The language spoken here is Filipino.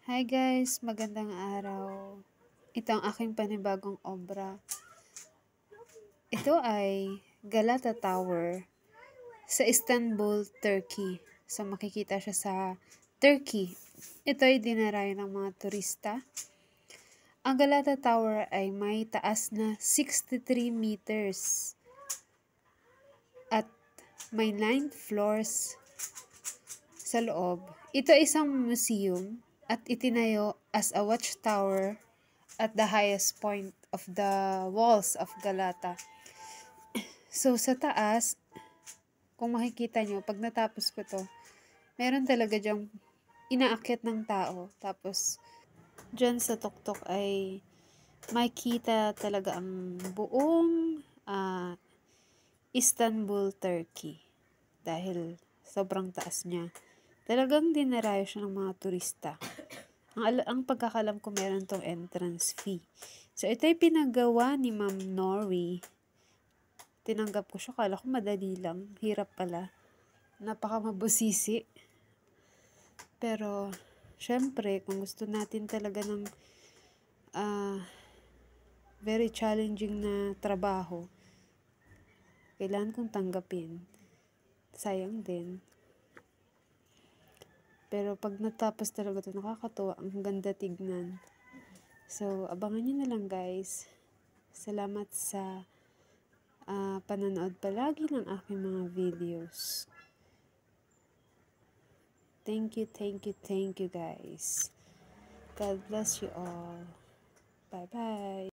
Hi guys, magandang araw. Ito ang aking panibagong obra. Ito ay Galata Tower sa Istanbul, Turkey. So makikita siya sa Turkey. Ito ay dinarayo ng mga turista. Ang Galata Tower ay may taas na 63 meters at may 9 floors sa loob. Ito ay isang museum at itinayo as a watchtower at the highest point of the walls of Galata. So, sa taas, kung makikita nyo, pag natapos ko to, meron talaga dyang inaakyat ng tao. Tapos, dyan sa tuktok ay makikita talaga ang buong Istanbul, Turkey. Dahil sobrang taas niya. Talagang dinarayo siya ng mga turista. Ang pagkakalam ko meron tong entrance fee. So, ito ay pinagawa ni Ma'am Nori. Tinanggap ko siya. Kala ko madali lang. Hirap pala. Napaka mabusisi. Pero, syempre, kung gusto natin talaga ng very challenging na trabaho, kailangan kong tanggapin. Sayang din. Pero pag natapos talaga ito, nakakatuwa. Ang ganda tignan. So, abangan nyo na lang guys. Salamat sa pananood palagi ng aking mga videos. Thank you guys. God bless you all. Bye-bye.